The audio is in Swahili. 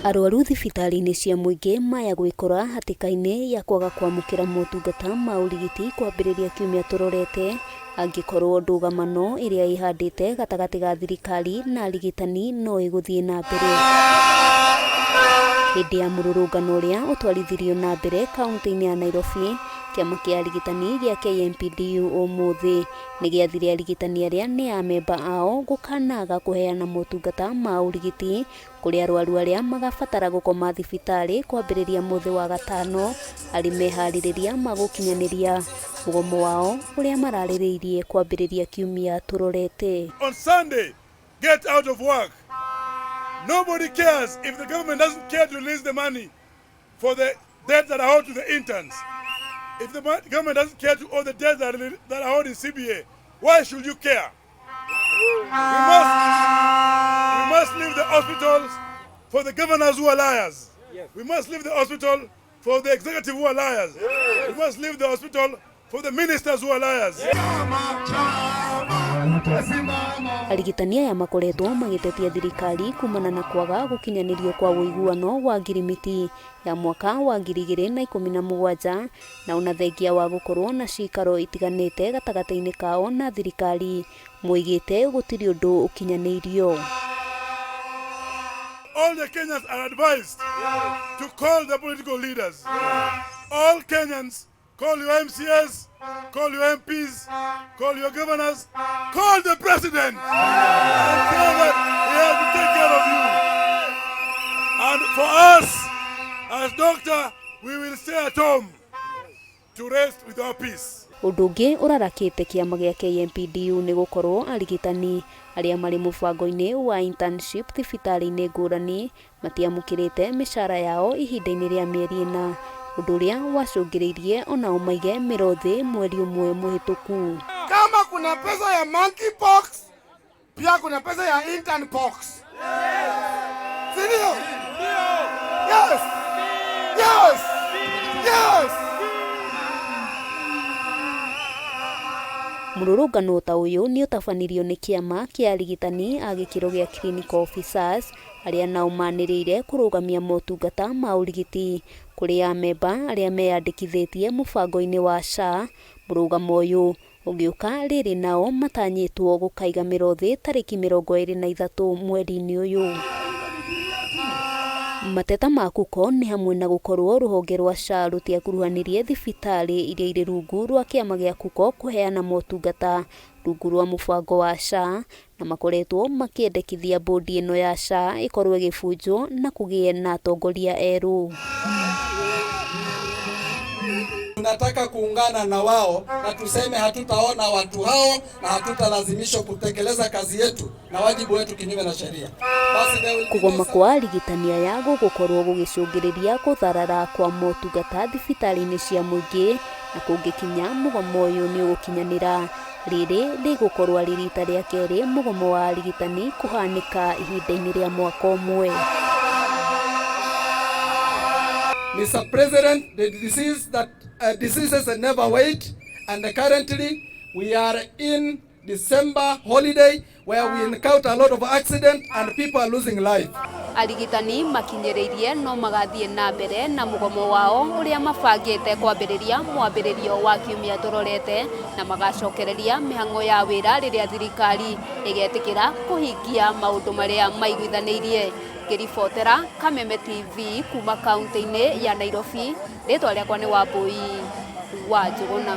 Arwaru thibitari-ini cia muingi maya gwikora hatikaini ya kwaga kwamukira motungata ma urigiti kwambiriria kiumia turorete angikorwo ndugamano iria ihandite gatagati ga thirikari na arigitani no iguthie na mbere. Hindi ya mururungano uria utwarithirio na mbere kaunti-ini ya Nairobi, kiama kia arigitani gia KMPDU umuthi ni giathire arigitani aria ni amemba ao gukanaga kuheana motungata ma urigiti kuri arwaru aria magabatara gukoma thibitari kwambiriria muthi wa gatano ari mehaririria magukinyaniria mugomo wao uria maraririirie kwambiriria kiumia turorete. On Sunday, get out of work. Nobody cares if the government doesn't care to release the money for the debts that are owed to the interns. If the government doesn't care to owe the debts that are owed in CBA, why should you care? We must leave the hospitals for the governors who are liars. We must leave the hospital for the executive who are liars. We must leave the hospital for the ministers who are liars. Arigitani aya makoretwo magitetia thirikari kumana na kwaga gukinyanirio kwa uiguano wa ngirimiti ya mwaka wa 2017 na unathengia wa gukorwo na cikaro itiganite gatagati-ini kao na thirikari muigite gutiri undu ukinyanirio. All the Kenyans are advised to call the political leaders. All Kenyans, call your MCS, call your MPs, call your governors, call the president and tell that he has to take care of you. And for us, as doctor, we will stay at home to rest with our peace. Undu ungi urarakite kiama gia KMPDU ni gukorwo arigitani aria mari mubango-ini wa internship thibitari-ini ngurani matiamukirite mishara yao ihinda-ini ria mieri ina, undu uria wacungiriirie ona umaige mirothi mweri umwe muhituku. Kama kuna pesa ya monkeypox, pia kuna pesa ya intern pox. Sindio? Yes! Yes! Yes! Mururungano ta uyu ni utabanirio ni kiama kia arigitani a gikiro gia clinical officers aria nao maniriire kurugamia motungata ma urigiti kuri amemba aria meyandikithitie mubango-ini wa SHA. Murugamo uyu ugiuka riri nao matanyitwo gukaiga mirothi tariki 23 mweri-ini uyu. Mateta ma KUCO ni hamwe na gukorwo ruhonge rwa SHA rutiakuruhanirie thibitari iria iri rungu rwa kiama gia KUCO kuheana motungata rungu rwa mubango wa SHA, na makoretwo makiendekithia bodi ino ya SHA ikorwo igibunjwo na kugie na atongoria eru. Tunataka kuungana na wao na tuseme hatutaona watu hao na hatutalazimishwa kutekeleza kazi yetu na wajibu wetu kinyume na sheria. Kugoma kwa arigitani aya gukorwo gugicungiriria kutharara kwa motungata thibitari-ini cia muingi na kungikinya mugomo uyu ni ugukinyanira. Riri rigukorwo ari rita ria keri mugomo wa arigitani kuhanika ihinda-ini ria mwaka umwe. Mr. President, the diseases never wait, and currently we are in December holiday where we encounter a lot of accidents and people are losing life. Arigitani makinyiriirie no magathie na mbere na mugomo wao uria mabangite kwambiriria mwambiririo wa kiumia turorete na magacokereria mihango ya wira riria thirikari igetikira kuhingia maundu maria maiguithaniirie. Ngiribotera Kameme TV kuma kaunti-ini ya Nairobi, ritwa riakwa ni Wambui wa Njuguna.